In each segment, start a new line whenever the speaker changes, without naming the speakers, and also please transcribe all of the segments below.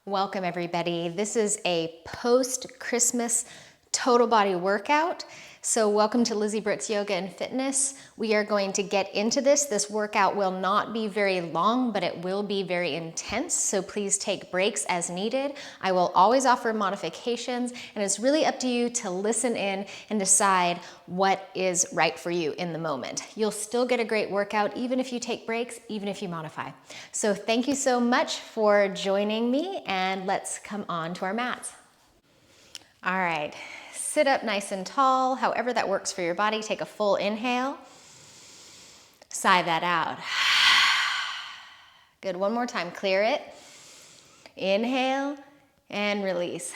Welcome everybody. This is a post-Christmas total body workout. So welcome to Lizzie Brooks Yoga and Fitness. We are going to get into this. This workout will not be very long, but it will be very intense. So please take breaks as needed. I will always offer modifications, and it's really up to you to listen in and decide what is right for you in the moment. You'll still get a great workout even if you take breaks, even if you modify. So thank you so much for joining me, and let's come on to our mats. All right. Sit up nice and tall, however that works for your body. Take a full inhale. Sigh that out. Good, one more time, clear it. Inhale and release.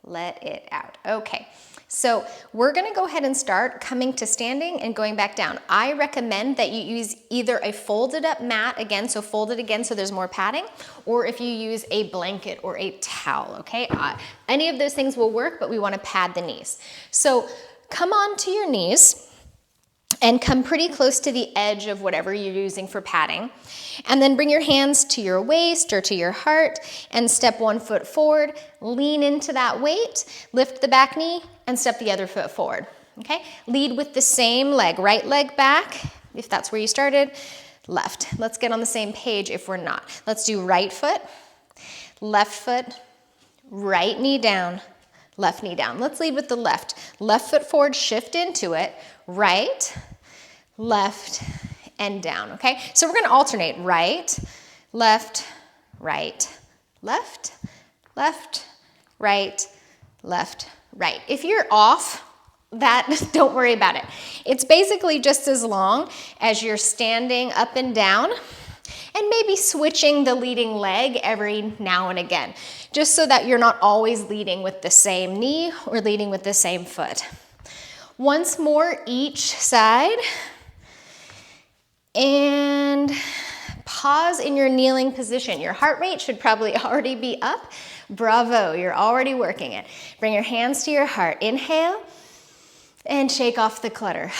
Let it out. Okay, so we're gonna go ahead and start coming to standing and going back down. I recommend that you use either a folded up mat, again, so fold it again so there's more padding, or if you use a blanket or a towel, okay? Any of those things will work, but we wanna pad the knees. So come on to your knees and come pretty close to the edge of whatever you're using for padding. And then bring your hands to your waist or to your heart and step one foot forward, lean into that weight, lift the back knee and step the other foot forward, okay? Lead with the same leg, right leg back, if that's where you started, left. Let's get on the same page if we're not. Let's do right foot, right knee down, left knee down. Let's lead with the left. Left foot forward, shift into it, right, left, and down, okay? So we're gonna alternate right, left, left, left, right, left, right. If you're off that, don't worry about it. It's basically just as long as you're standing up and down and maybe switching the leading leg every now and again, just so that you're not always leading with the same knee or leading with the same foot. Once more each side, and pause in your kneeling position. Your heart rate should probably already be up. Bravo, you're already working it. Bring your hands to your heart. Inhale and shake off the clutter.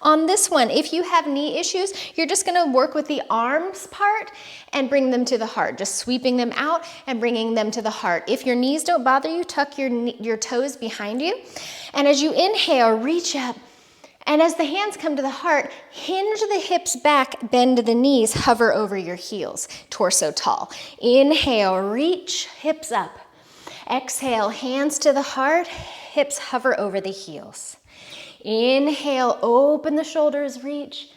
On this one, if you have knee issues, you're just gonna work with the arms part and bring them to the heart, just sweeping them out and bringing them to the heart. If your knees don't bother you, tuck your toes behind you. And as you inhale, reach up. And as the hands come to the heart, hinge the hips back, bend the knees, hover over your heels, torso tall. Inhale, reach, hips up. Exhale, hands to the heart, hips hover over the heels. Inhale, open the shoulders, reach.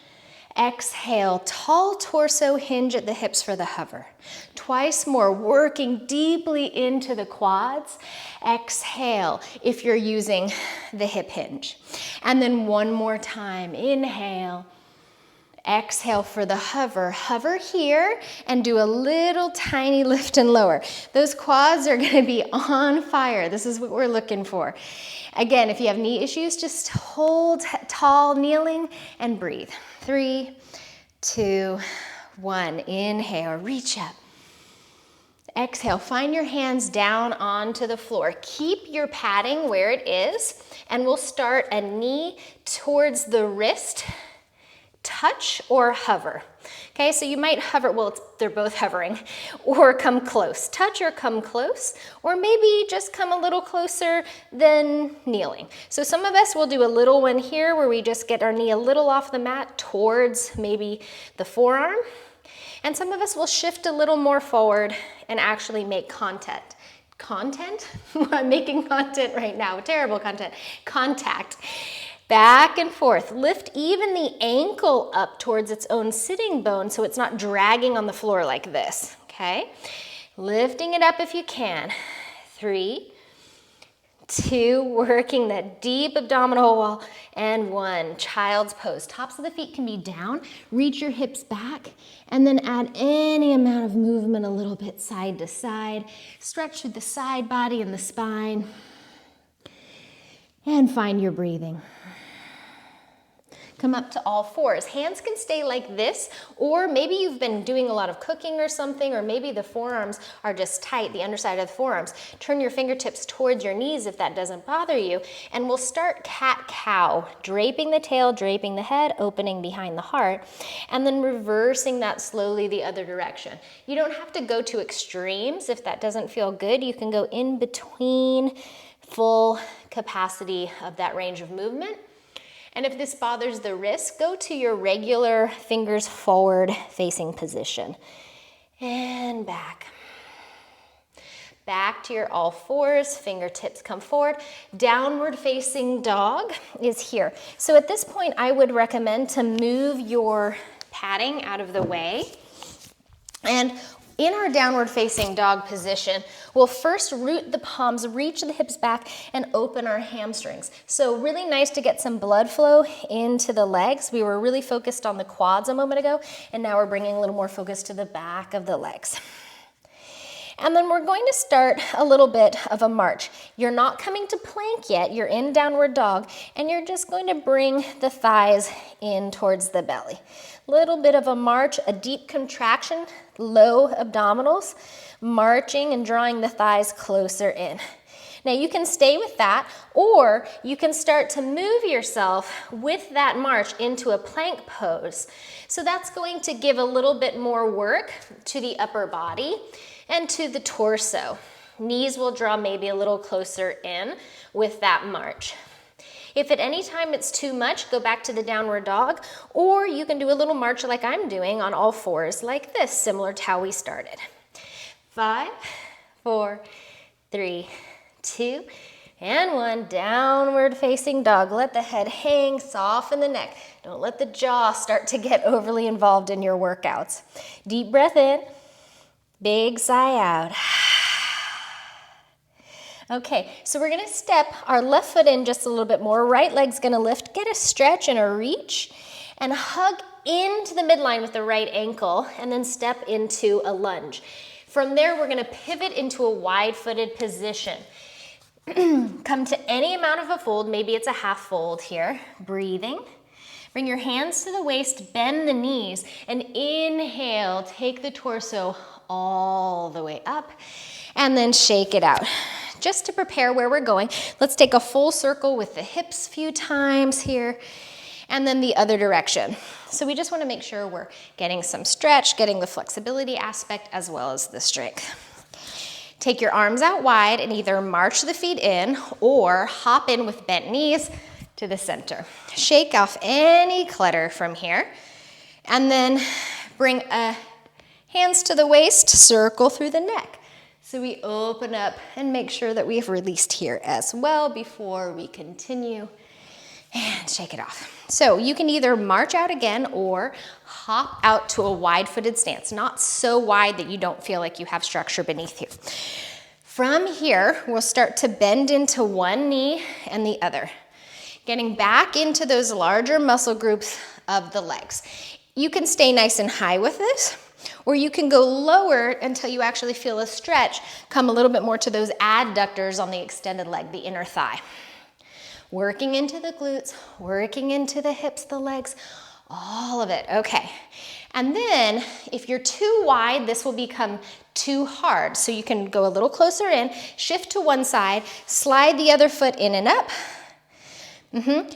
Exhale, tall torso, hinge at the hips for the hover. Twice more, working deeply into the quads. Exhale, if you're using the hip hinge. And then one more time, inhale. Exhale for the hover. Hover here and do a little tiny lift and lower. Those quads are gonna be on fire. This is what we're looking for. Again, if you have knee issues, just hold tall, kneeling, and breathe. 3, 2, 1. Inhale, reach up. Exhale, find your hands down onto the floor. Keep your padding where it is, and we'll start a knee towards the wrist, touch or hover. Okay, so you might hover, well, they're both hovering, or come close. Touch or come close, or maybe just come a little closer than kneeling. So some of us will do a little one here where we just get our knee a little off the mat towards maybe the forearm. And some of us will shift a little more forward and actually make contact. I'm making content right now, terrible content. Contact. Back and forth. Lift even the ankle up towards its own sitting bone so it's not dragging on the floor like this, okay? Lifting it up if you can. 3, 2, working that deep abdominal wall, and 1, child's pose. Tops of the feet can be down, reach your hips back, and then add any amount of movement a little bit side to side. Stretch through the side body and the spine, and find your breathing. Come up to all fours. Hands can stay like this, or maybe you've been doing a lot of cooking or something, or maybe the forearms are just tight, the underside of the forearms. Turn your fingertips towards your knees if that doesn't bother you, and we'll start cat-cow, draping the tail, draping the head, opening behind the heart, and then reversing that slowly the other direction. You don't have to go to extremes. If that doesn't feel good, you can go in between full capacity of that range of movement. And if this bothers the wrist, go to your regular fingers forward facing position. And back. Back to your all fours, fingertips come forward. Downward facing dog is here. So at this point, I would recommend to move your padding out of the way. And in our downward facing dog position, we'll first root the palms, reach the hips back, and open our hamstrings. So really nice to get some blood flow into the legs. We were really focused on the quads a moment ago, and now we're bringing a little more focus to the back of the legs. And then we're going to start a little bit of a march. You're not coming to plank yet, you're in downward dog, and you're just going to bring the thighs in towards the belly. Little bit of a march, a deep contraction, low abdominals, marching and drawing the thighs closer in. Now you can stay with that, or you can start to move yourself with that march into a plank pose. So that's going to give a little bit more work to the upper body and to the torso. Knees will draw maybe a little closer in with that march. If at any time it's too much, go back to the downward dog, or you can do a little march like I'm doing on all fours like this, similar to how we started. 5, 4, 3, 2, and 1. Downward facing dog. Let the head hang, soften the neck. Don't let the jaw start to get overly involved in your workouts. Deep breath in, big sigh out. Okay, so we're gonna step our left foot in just a little bit more. Right leg's gonna lift, get a stretch and a reach, and hug into the midline with the right ankle, and then step into a lunge. From there, we're gonna pivot into a wide-footed position. Come to any amount of a fold, maybe it's a half fold here, breathing. Bring your hands to the waist, bend the knees, and inhale, take the torso all the way up, and then shake it out. Just to prepare where we're going, let's take a full circle with the hips a few times here, and then the other direction. So we just want to make sure we're getting some stretch, getting the flexibility aspect as well as the strength. Take your arms out wide and either march the feet in or hop in with bent knees to the center. Shake off any clutter from here, and then bring hands to the waist, circle through the neck. So we open up and make sure that we've released here as well before we continue, and shake it off. So you can either march out again or hop out to a wide-footed stance, not so wide that you don't feel like you have structure beneath you. From here, we'll start to bend into one knee and the other, getting back into those larger muscle groups of the legs. You can stay nice and high with this, or you can go lower until you actually feel a stretch, come a little bit more to those adductors on the extended leg, the inner thigh. Working into the glutes, working into the hips, the legs, all of it, okay. And then if you're too wide, this will become too hard. So you can go a little closer in, shift to one side, slide the other foot in and up.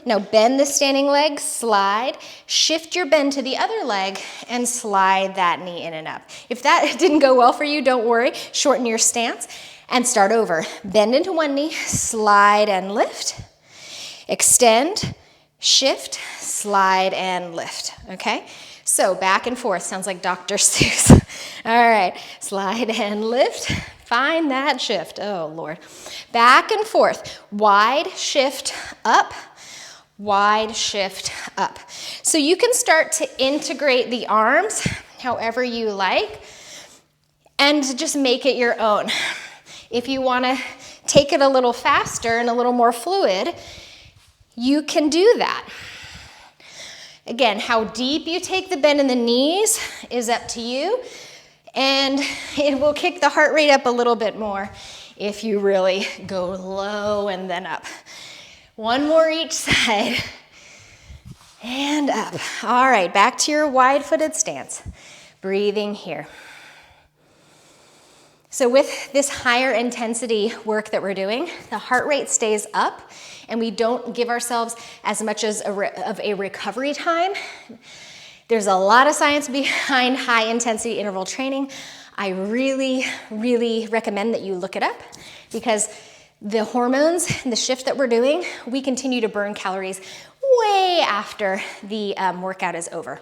Now bend the standing leg, slide, shift your bend to the other leg, and slide that knee in and up. If that didn't go well for you, don't worry, shorten your stance and start over. Bend into one knee, slide and lift, extend, shift, slide and lift, okay? So back and forth, sounds like Dr. Seuss. All right, slide and lift, find that shift, oh Lord. Back and forth, wide shift up, wide shift up. So you can start to integrate the arms however you like and just make it your own. If you wanna take it a little faster and a little more fluid, you can do that. Again, how deep you take the bend in the knees is up to you, and it will kick the heart rate up a little bit more if you really go low and then up. One more each side. and up. All right, back to your wide-footed stance. Breathing here. So with this higher intensity work that we're doing, the heart rate stays up and we don't give ourselves as much as of a recovery time. There's a lot of science behind high intensity interval training. I really, really recommend that you look it up because the hormones, the shift that we're doing, we continue to burn calories way after the workout is over.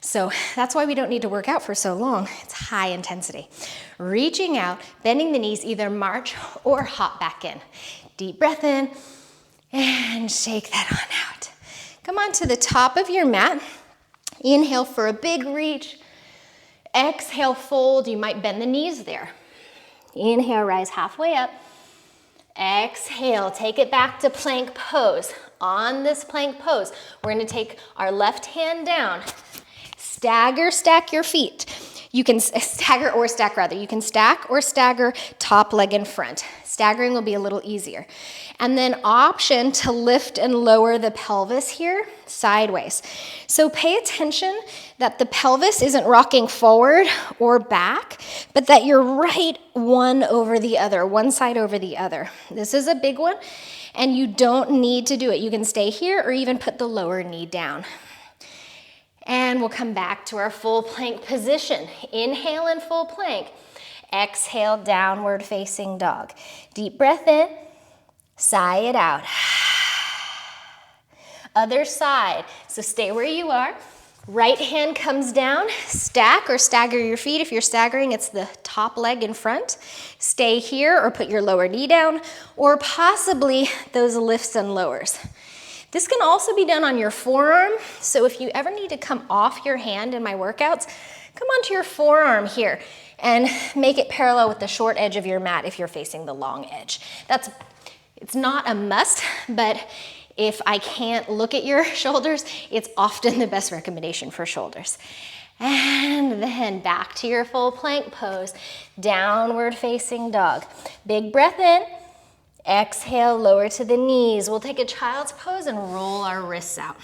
So that's why we don't need to work out for so long. It's high intensity. Reaching out, bending the knees, either march or hop back in. Deep breath in and shake that on out. Come on to the top of your mat. Inhale for a big reach. Exhale, fold. You might bend the knees there. Inhale, rise halfway up. Exhale, take it back to plank pose. On this plank pose, we're going to take our left hand down. Stagger, stack your feet. You can stagger or stack rather. You can stack or stagger top leg in front. Staggering will be a little easier. And then option to lift and lower the pelvis here sideways. So pay attention that the pelvis isn't rocking forward or back, but that you're right one over the other, one side over the other. This is a big one, and you don't need to do it. You can stay here or even put the lower knee down. And we'll come back to our full plank position. Inhale in full plank. Exhale, downward facing dog. Deep breath in, sigh it out. Other side, so stay where you are. Right hand comes down, stack or stagger your feet. If you're staggering, it's the top leg in front. Stay here or put your lower knee down, or possibly those lifts and lowers. This can also be done on your forearm, so if you ever need to come off your hand in my workouts, come onto your forearm here and make it parallel with the short edge of your mat if you're facing the long edge. It's not a must, but if I can't look at your shoulders, it's often the best recommendation for shoulders. And then back to your full plank pose, downward facing dog. Big breath in. Exhale, lower to the knees. We'll take a child's pose and roll our wrists out.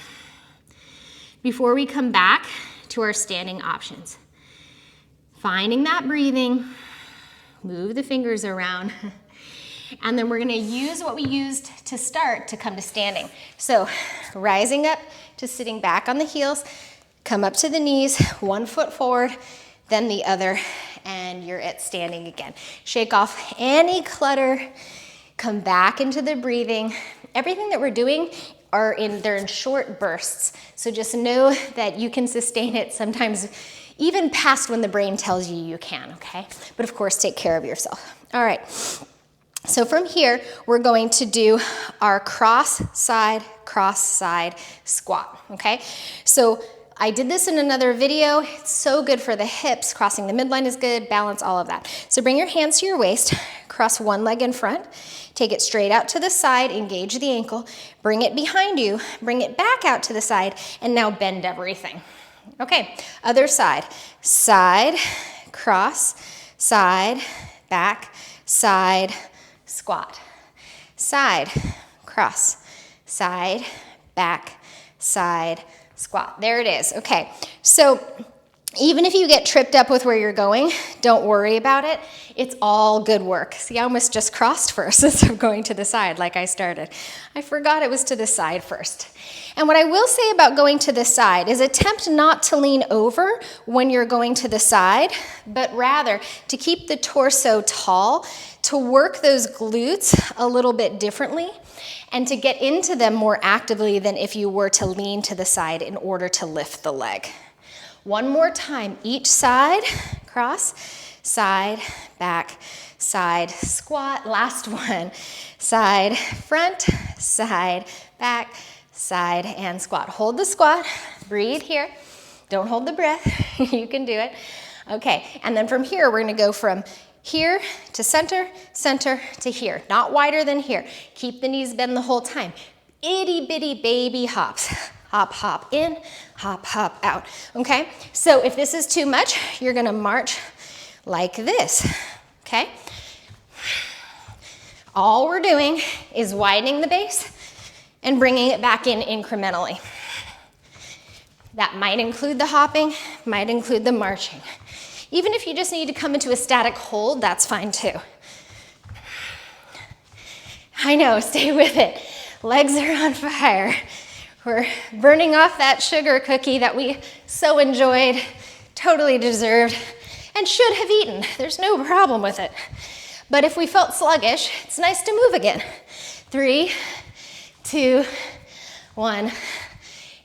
Before we come back to our standing options, finding that breathing, move the fingers around, and then we're gonna use what we used to start to come to standing. So rising up to sitting back on the heels, come up to the knees, one foot forward, then the other, and you're at standing again. Shake off any clutter. Come back into the breathing. Everything that we're doing they're in short bursts. So just know that you can sustain it sometimes even past when the brain tells you you can, okay? But of course, take care of yourself. All right. So from here, we're going to do our cross side squat, okay? So I did this in another video. It's so good for the hips. Crossing the midline is good, balance, all of that. So bring your hands to your waist, cross one leg in front, take it straight out to the side, engage the ankle, bring it behind you, bring it back out to the side, and now bend everything. Okay, other side. Side, cross, side, back, side, squat. Side, cross, side, back, side, squat. There it is. Okay, so even if you get tripped up with where you're going, don't worry about it. It's all good work. See, I almost just crossed first instead of going to the side like I started. I forgot it was to the side first. And what I will say about going to the side is attempt not to lean over when you're going to the side, but rather to keep the torso tall, to work those glutes a little bit differently, and to get into them more actively than if you were to lean to the side in order to lift the leg. One more time, each side, cross, side, back, side, squat. Last one, side, front, side, back, side, and squat. Hold the squat, breathe here. Don't hold the breath, you can do it. Okay, and then from here, we're gonna go from here to center, center to here. Not wider than here. Keep the knees bent the whole time. Itty bitty baby hops. Hop, hop in, hop, hop out, okay? So if this is too much, you're gonna march like this, okay? All we're doing is widening the base and bringing it back in incrementally. That might include the hopping, might include the marching. Even if you just need to come into a static hold, that's fine too. I know, stay with it. Legs are on fire. We're burning off that sugar cookie that we so enjoyed, totally deserved, and should have eaten. There's no problem with it. But if we felt sluggish, it's nice to move again. 3, 2, 1,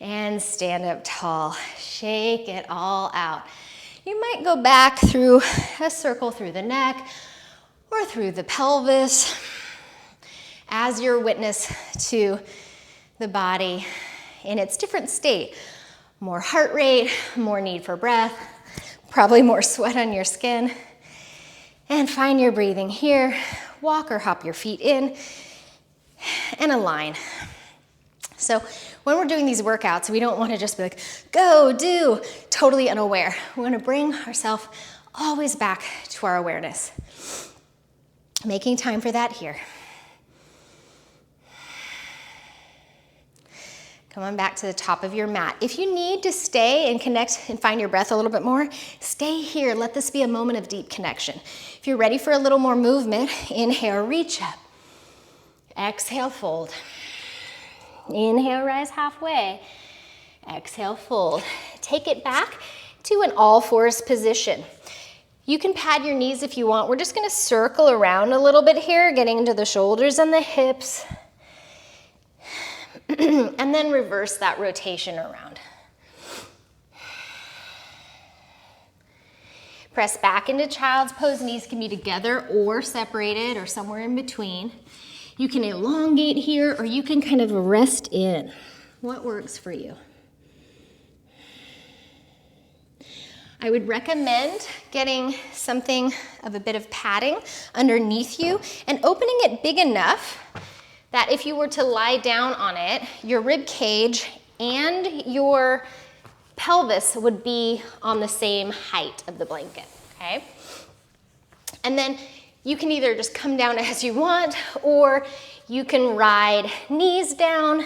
and stand up tall. Shake it all out. You might go back through a circle through the neck or through the pelvis as your witness to the body in its different state. More heart rate, more need for breath, probably more sweat on your skin. And find your breathing here. Walk or hop your feet in and align. So when we're doing these workouts, we don't want to just be like, go, do, totally unaware. We want to bring ourselves always back to our awareness. Making time for that here. Come on back to the top of your mat. If you need to stay and connect and find your breath a little bit more, stay here. Let this be a moment of deep connection. If you're ready for a little more movement, inhale, reach up. Exhale, fold. Inhale, rise halfway. Exhale, fold. Take it back to an all fours position. You can pad your knees if you want. We're just gonna circle around a little bit here, getting into the shoulders and the hips. And then reverse that rotation around. Press back into child's pose. Knees can be together or separated or somewhere in between. You can elongate here or you can kind of rest in. What works for you? I would recommend getting something of a bit of padding underneath you and opening it big enough that if you were to lie down on it, your rib cage and your pelvis would be on the same height of the blanket, okay? And then you can either just come down as you want, or you can ride knees down,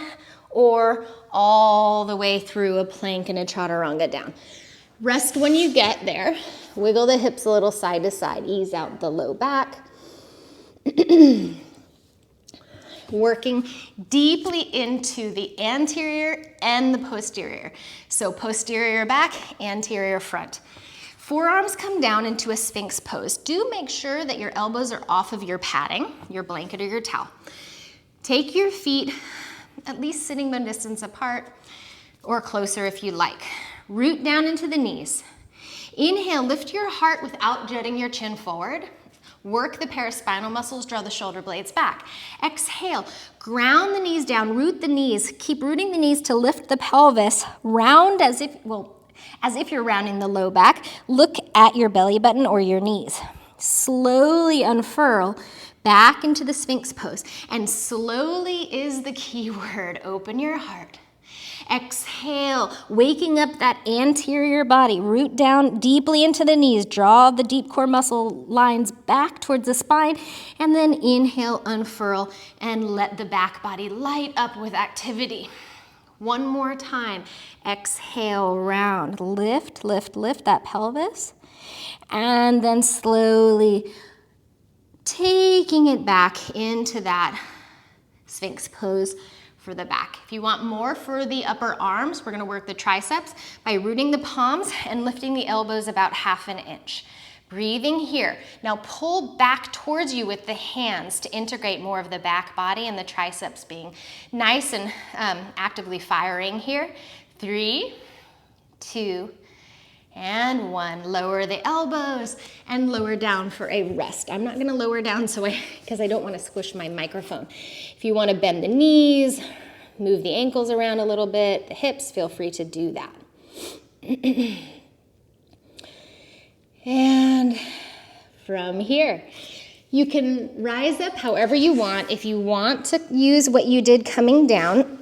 or all the way through a plank and a chaturanga down. Rest when you get there. Wiggle the hips a little side to side. Ease out the low back. Working deeply into the anterior and the posterior. So posterior back, anterior front. Forearms come down into a Sphinx pose. Do make sure that your elbows are off of your padding, your blanket or your towel. Take your feet at least sitting bone distance apart or closer if you like. Root down into the knees. Inhale, lift your heart without jutting your chin forward. Work the paraspinal muscles, draw the shoulder blades back. Exhale, ground the knees down, root the knees. Keep rooting the knees to lift the pelvis. Round as if you're rounding the low back. Look at your belly button or your knees. Slowly unfurl back into the Sphinx pose. And slowly is the key word. Open your heart. Exhale, waking up that anterior body. Root down deeply into the knees. Draw the deep core muscle lines back towards the spine. And then inhale, unfurl, and let the back body light up with activity. One more time. Exhale, round. Lift, lift, lift that pelvis. And then slowly taking it back into that Sphinx pose for the back. If you want more for the upper arms, we're gonna work the triceps by rooting the palms and lifting the elbows about 1/2 inch. Breathing here. Now pull back towards you with the hands to integrate more of the back body and the triceps being nice and actively firing here. 3, 2, and 1. Lower the elbows and lower down for a rest. I'm not gonna lower down because I don't wanna squish my microphone. If you wanna bend the knees, move the ankles around a little bit, the hips, feel free to do that. And from here, you can rise up however you want. If you want to use what you did coming down,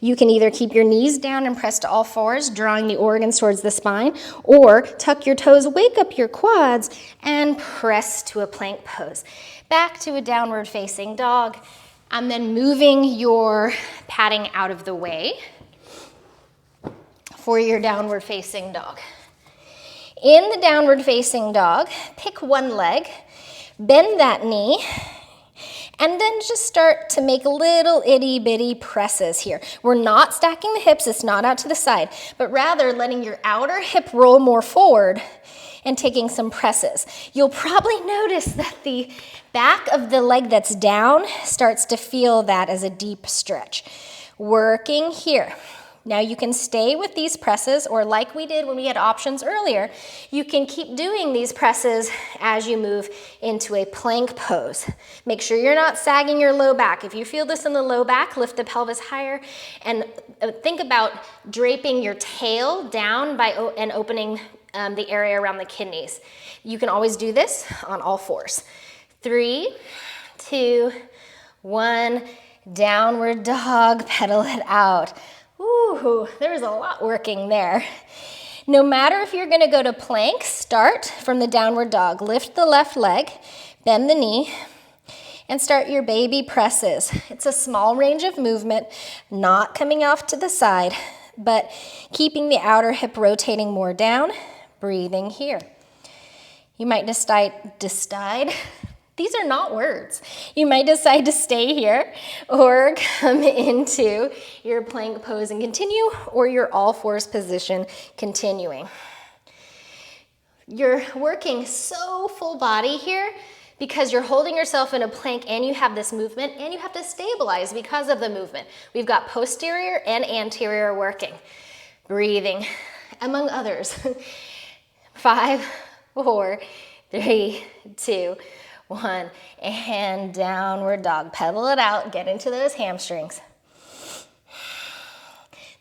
you can either keep your knees down and press to all fours, drawing the organs towards the spine, or tuck your toes, wake up your quads, and press to a plank pose. Back to a downward facing dog, and then moving your padding out of the way. for your downward facing dog. In the downward facing dog, pick one leg, bend that knee, and then just start to make little itty bitty presses here. We're not stacking the hips, it's not out to the side, but rather letting your outer hip roll more forward and taking some presses. You'll probably notice that the back of the leg that's down starts to feel that as a deep stretch. Working here. Now you can stay with these presses, or like we did when we had options earlier, you can keep doing these presses as you move into a plank pose. Make sure you're not sagging your low back. If you feel this in the low back, lift the pelvis higher and think about draping your tail down and opening the area around the kidneys. You can always do this on all fours. 3, 2, 1, downward dog, pedal it out. Ooh, there's a lot working there. No matter if you're gonna go to plank, start from the downward dog. Lift the left leg, bend the knee, and start your baby presses. It's a small range of movement, not coming off to the side, but keeping the outer hip rotating more down, breathing here. You might decide, these are not words. You might decide to stay here or come into your plank pose and continue, or your all fours position continuing. You're working so full body here because you're holding yourself in a plank and you have this movement and you have to stabilize because of the movement. We've got posterior and anterior working. Breathing, among others. 5, 4, 3, 2, 1, and downward dog. Pedal it out, get into those hamstrings.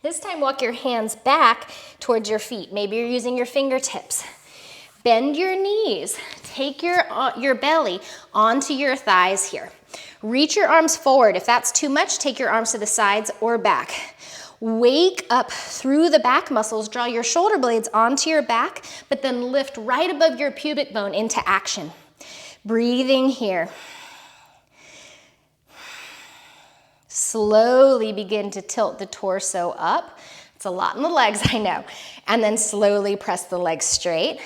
This time walk your hands back towards your feet. Maybe you're using your fingertips. Bend your knees. Take your belly onto your thighs here. Reach your arms forward. If that's too much, take your arms to the sides or back. Wake up through the back muscles. Draw your shoulder blades onto your back, but then lift right above your pubic bone into action. Breathing here. Slowly begin to tilt the torso up. It's a lot in the legs, I know. And then slowly press the legs straight.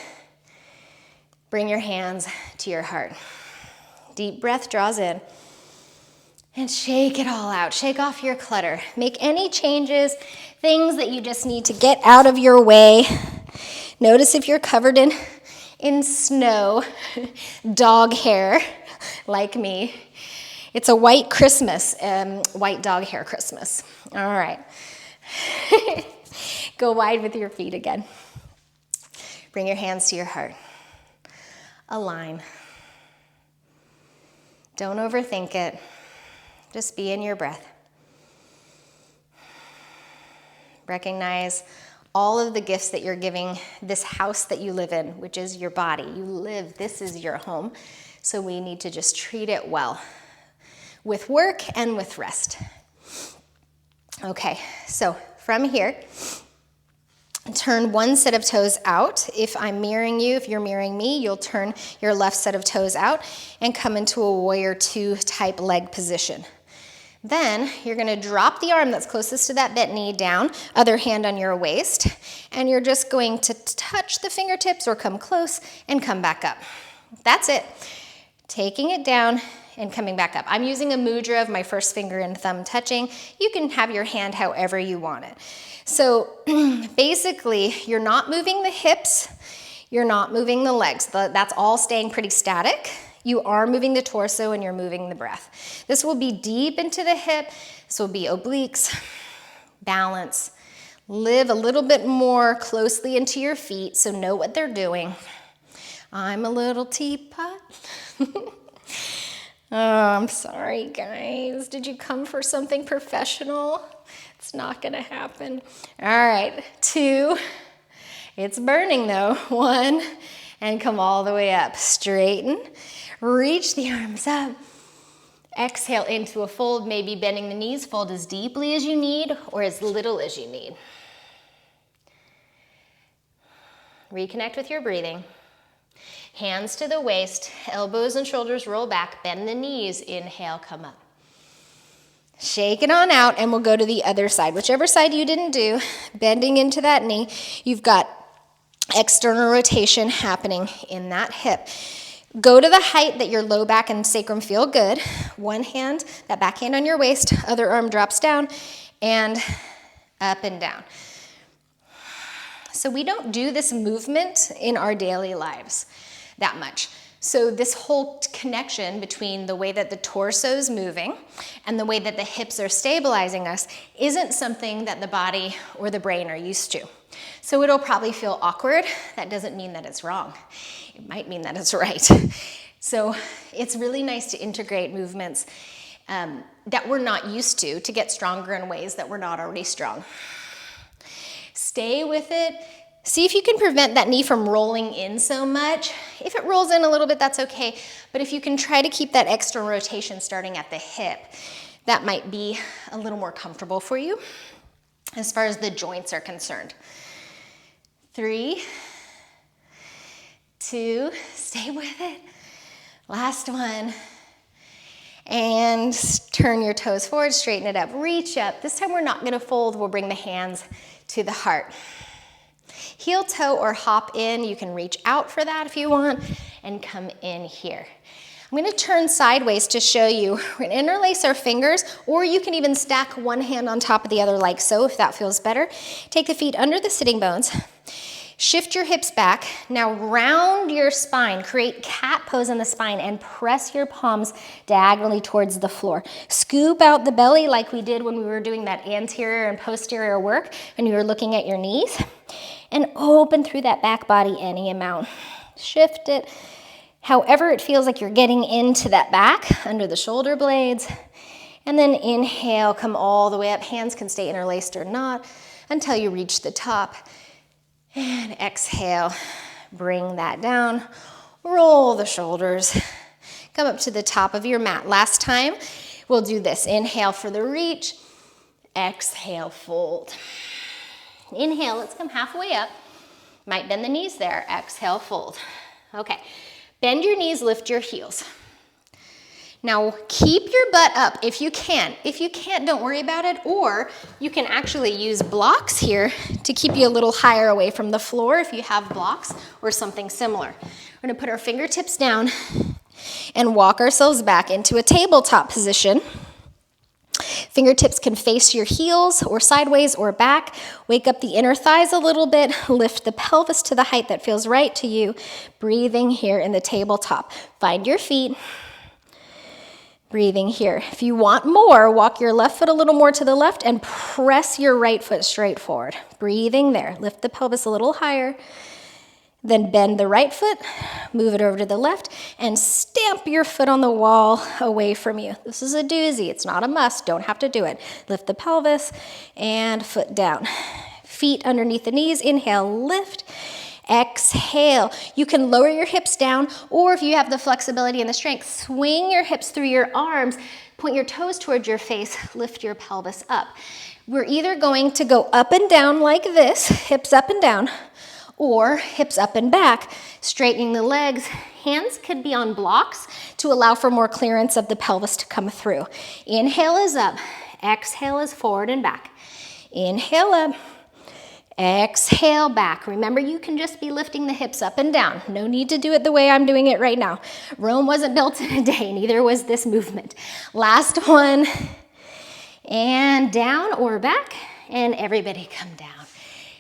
Bring your hands to your heart. Deep breath draws in. And shake it all out. Shake off your clutter. Make any changes, things that you just need to get out of your way. Notice if you're covered in snow, dog hair, like me. It's a white Christmas, white dog hair Christmas. All right. Go wide with your feet again. Bring your hands to your heart. Align. Don't overthink it. Just be in your breath. Recognize all of the gifts that you're giving this house that you live in, which is your body. You live, this is your home. So we need to just treat it well with work and with rest. Okay, so from here, turn one set of toes out. If I'm mirroring you, if you're mirroring me, you'll turn your left set of toes out and come into a warrior 2 type leg position. Then you're gonna drop the arm that's closest to that bent knee down, other hand on your waist, and you're just going to touch the fingertips or come close and come back up. That's it. Taking it down and coming back up. I'm using a mudra of my first finger and thumb touching. You can have your hand however you want it. So basically, you're not moving the hips, you're not moving the legs. That's all staying pretty static. You are moving the torso and you're moving the breath. This will be deep into the hip. This will be obliques, balance. Live a little bit more closely into your feet, so know what they're doing. I'm a little teapot. Oh, I'm sorry, guys. Did you come for something professional? It's not gonna happen. All right, 2. It's burning though. 1, and come all the way up. Straighten. Reach the arms up. Exhale into a fold, maybe bending the knees. Fold as deeply as you need or as little as you need. Reconnect with your breathing. Hands to the waist, elbows and shoulders roll back, bend the knees. Inhale, come up. Shake it on out, and we'll go to the other side. Whichever side you didn't do, bending into that knee, you've got external rotation happening in that hip. Go to the height that your low back and sacrum feel good. One hand, that back hand on your waist, other arm drops down, and up and down. So we don't do this movement in our daily lives that much. So this whole connection between the way that the torso is moving and the way that the hips are stabilizing us isn't something that the body or the brain are used to. So it'll probably feel awkward. That doesn't mean that it's wrong. It might mean that it's right. So it's really nice to integrate movements that we're not used to get stronger in ways that we're not already strong. Stay with it. See if you can prevent that knee from rolling in so much. If it rolls in a little bit, that's okay. But if you can try to keep that external rotation starting at the hip, that might be a little more comfortable for you as far as the joints are concerned. 3, 2, stay with it. Last one. And turn your toes forward, straighten it up, reach up. This time we're not gonna fold, we'll bring the hands to the heart. Heel toe or hop in, you can reach out for that if you want, and come in here. I'm gonna turn sideways to show you. We're gonna interlace our fingers, or you can even stack one hand on top of the other like so, if that feels better. Take the feet under the sitting bones. Shift your hips back. Now round your spine, create cat pose in the spine, and press your palms diagonally towards the floor. Scoop out the belly like we did when we were doing that anterior and posterior work and you were looking at your knees. And open through that back body any amount. Shift it however it feels like you're getting into that back, under the shoulder blades. And then inhale, come all the way up. Hands can stay interlaced or not until you reach the top. And exhale, bring that down. Roll the shoulders. Come up to the top of your mat. Last time, we'll do this. Inhale for the reach. Exhale, fold. Inhale, let's come halfway up. Might bend the knees there. Exhale, fold. Okay, bend your knees, lift your heels. Now keep your butt up if you can. If you can't, don't worry about it, or you can actually use blocks here to keep you a little higher away from the floor if you have blocks or something similar. We're gonna put our fingertips down and walk ourselves back into a tabletop position. Fingertips can face your heels or sideways or back. Wake up the inner thighs a little bit. Lift the pelvis to the height that feels right to you. Breathing here in the tabletop. Find your feet. Breathing here. If you want more, walk your left foot a little more to the left and press your right foot straight forward. Breathing there. Lift the pelvis a little higher. Then bend the right foot, move it over to the left, and stamp your foot on the wall away from you. This is a doozy. It's not a must. Don't have to do it. Lift the pelvis and foot down. Feet underneath the knees. Inhale, lift. Exhale. You can lower your hips down, or if you have the flexibility and the strength, swing your hips through your arms, point your toes towards your face, lift your pelvis up. We're either going to go up and down like this, hips up and down, or hips up and back, straightening the legs. Hands could be on blocks to allow for more clearance of the pelvis to come through. Inhale is up, exhale is forward and back. Inhale up, exhale back. Remember, you can just be lifting the hips up and down. No need to do it the way I'm doing it right now. Rome wasn't built in a day, neither was this movement. Last one, and down or back, and everybody come down.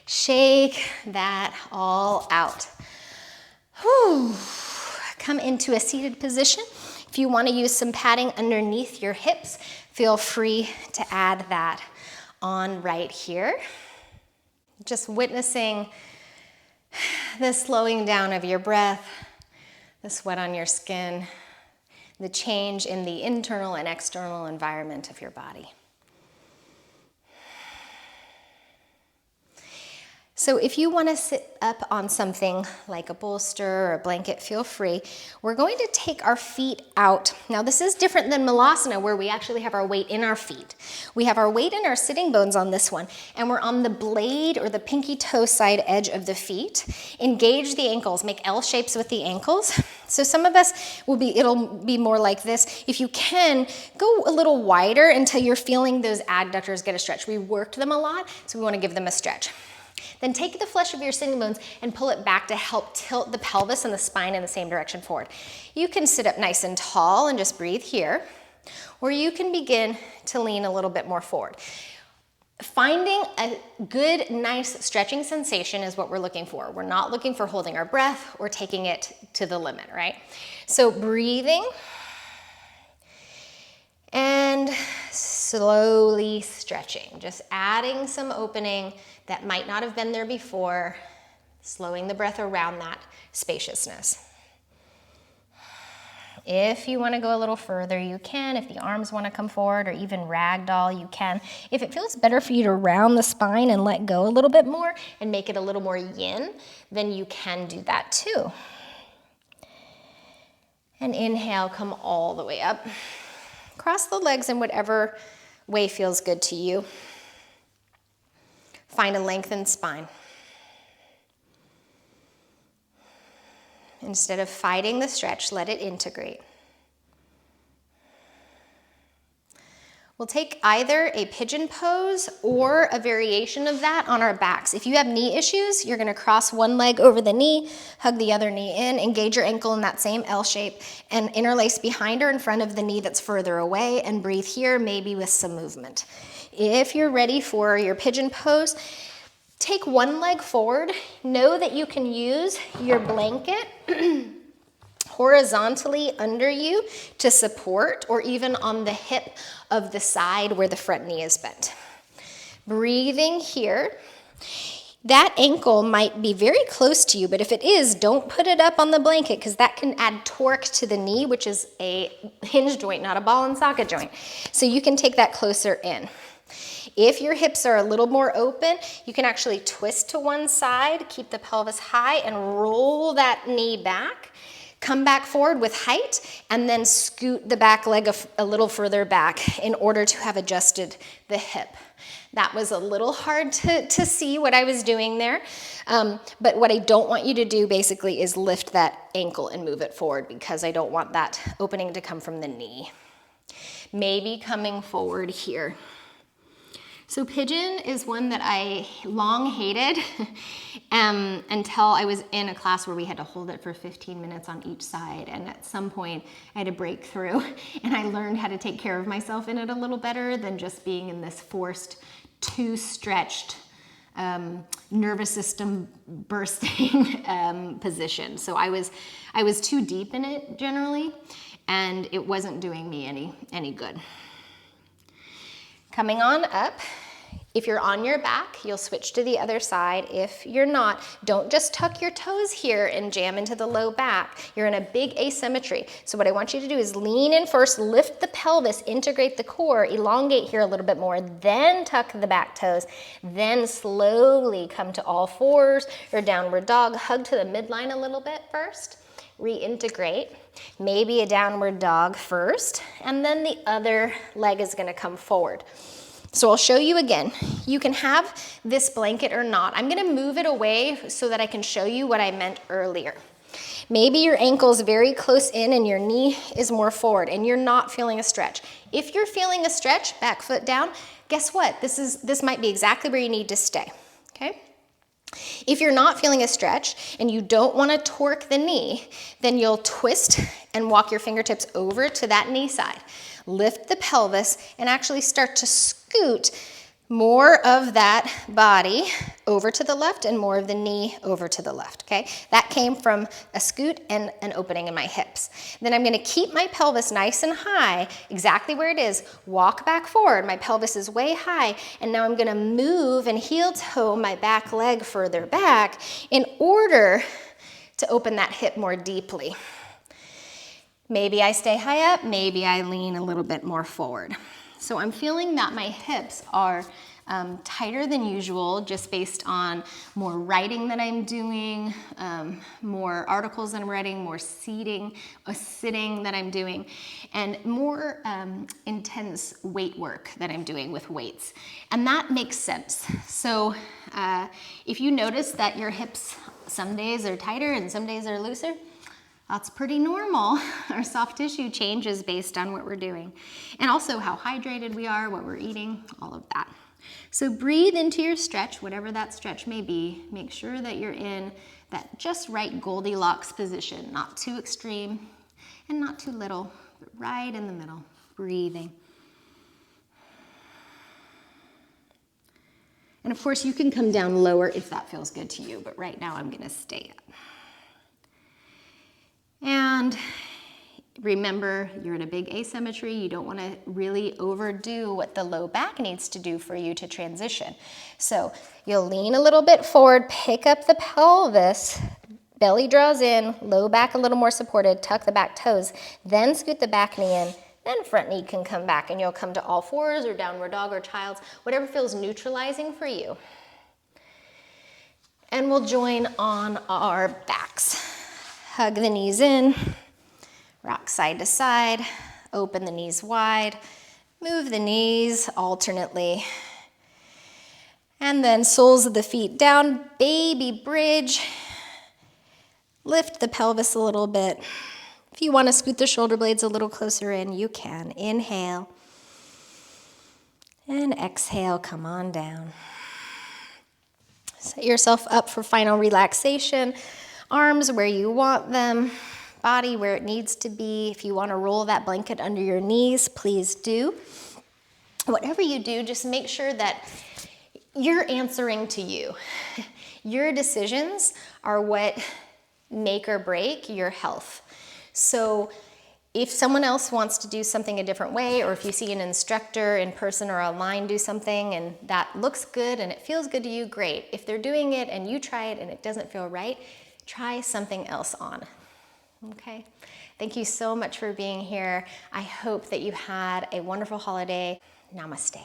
Shake that all out. Whew. Come into a seated position. If you want to use some padding underneath your hips, feel free to add that on right here. Just witnessing the slowing down of your breath, the sweat on your skin, the change in the internal and external environment of your body. So if you want to sit up on something like a bolster or a blanket, feel free. We're going to take our feet out. Now this is different than Malasana, where we actually have our weight in our feet. We have our weight in our sitting bones on this one, and we're on the blade or the pinky toe side edge of the feet. Engage the ankles, make L shapes with the ankles. So some of us it'll be more like this. If you can, go a little wider until you're feeling those adductors get a stretch. We worked them a lot, so we want to give them a stretch. Then take the flesh of your sitting bones and pull it back to help tilt the pelvis and the spine in the same direction forward. You can sit up nice and tall and just breathe here, or you can begin to lean a little bit more forward. Finding a good, nice stretching sensation is what we're looking for. We're not looking for holding our breath or taking it to the limit, right? So breathing and slowly stretching, just adding some opening that might not have been there before, slowing the breath around that spaciousness. If you want to go a little further, you can. If the arms want to come forward or even ragdoll, you can. If it feels better for you to round the spine and let go a little bit more and make it a little more yin, then you can do that too. And inhale, come all the way up. Cross the legs in whatever way feels good to you. Find a lengthened spine. Instead of fighting the stretch, let it integrate. We'll take either a pigeon pose or a variation of that on our backs. If you have knee issues, you're going to cross one leg over the knee, hug the other knee in, engage your ankle in that same L shape, and interlace behind or in front of the knee that's further away, and breathe here, maybe with some movement. If you're ready for your pigeon pose, take one leg forward. Know that you can use your blanket horizontally under you to support, or even on the hip of the side where the front knee is bent. Breathing here. That ankle might be very close to you, but if it is, don't put it up on the blanket because that can add torque to the knee, which is a hinge joint, not a ball and socket joint. So you can take that closer in. If your hips are a little more open, you can actually twist to one side, keep the pelvis high, and roll that knee back. Come back forward with height, and then scoot the back leg a little further back in order to have adjusted the hip. That was a little hard to see what I was doing there, but what I don't want you to do basically is lift that ankle and move it forward, because I don't want that opening to come from the knee. Maybe coming forward here. So pigeon is one that I long hated until I was in a class where we had to hold it for 15 minutes on each side, and at some point I had a breakthrough and I learned how to take care of myself in it a little better than just being in this forced, too stretched, nervous system bursting position. So I was too deep in it generally, and it wasn't doing me any good. Coming on up, if you're on your back, you'll switch to the other side. If you're not, don't just tuck your toes here and jam into the low back. You're in a big asymmetry. So what I want you to do is lean in first, lift the pelvis, integrate the core, elongate here a little bit more, then tuck the back toes, then slowly come to all fours or downward dog. Hug to the midline a little bit first. Reintegrate, maybe a downward dog first, and then the other leg is going to come forward. So I'll show you again. You can have this blanket or not. I'm going to move it away so that I can show you what I meant earlier. Maybe your ankle's very close in and your knee is more forward and you're not feeling a stretch. If you're feeling a stretch, back foot down, guess what? This might be exactly where you need to stay, okay? If you're not feeling a stretch and you don't want to torque the knee, then you'll twist and walk your fingertips over to that knee side. Lift the pelvis and actually start to scoot more of that body over to the left and more of the knee over to the left, okay? That came from a scoot and an opening in my hips. Then I'm gonna keep my pelvis nice and high, exactly where it is, walk back forward, my pelvis is way high, and now I'm gonna move and heel toe my back leg further back in order to open that hip more deeply. Maybe I stay high up, maybe I lean a little bit more forward. So I'm feeling that my hips are tighter than usual, just based on more writing that I'm doing, more articles that I'm writing, more sitting that I'm doing, and more intense weight work that I'm doing with weights. And that makes sense. So if you notice that your hips some days are tighter and some days are looser, that's pretty normal. Our soft tissue changes based on what we're doing. And also how hydrated we are, what we're eating, all of that. So breathe into your stretch, whatever that stretch may be. Make sure that you're in that just right Goldilocks position, not too extreme and not too little, but right in the middle, breathing. And of course, you can come down lower if that feels good to you, but right now I'm gonna stay up. And remember, you're in a big asymmetry. You don't want to really overdo what the low back needs to do for you to transition. So you'll lean a little bit forward, pick up the pelvis, belly draws in, low back a little more supported, tuck the back toes, then scoot the back knee in, then front knee can come back, and you'll come to all fours or downward dog or child's, whatever feels neutralizing for you. And we'll join on our backs. Hug the knees in, rock side to side, open the knees wide, move the knees alternately. And then soles of the feet down, baby bridge. Lift the pelvis a little bit. If you want to scoot the shoulder blades a little closer in, you can. Inhale. And exhale, come on down. Set yourself up for final relaxation. Arms where you want them, body where it needs to be. If you want to roll that blanket under your knees, please do. Whatever you do, just make sure that you're answering to you. Your decisions are what make or break your health. So if someone else wants to do something a different way, or if you see an instructor in person or online do something and that looks good and it feels good to you, great. If they're doing it and you try it and it doesn't feel right, try something else on, okay? Thank you so much for being here. I hope that you had a wonderful holiday. Namaste.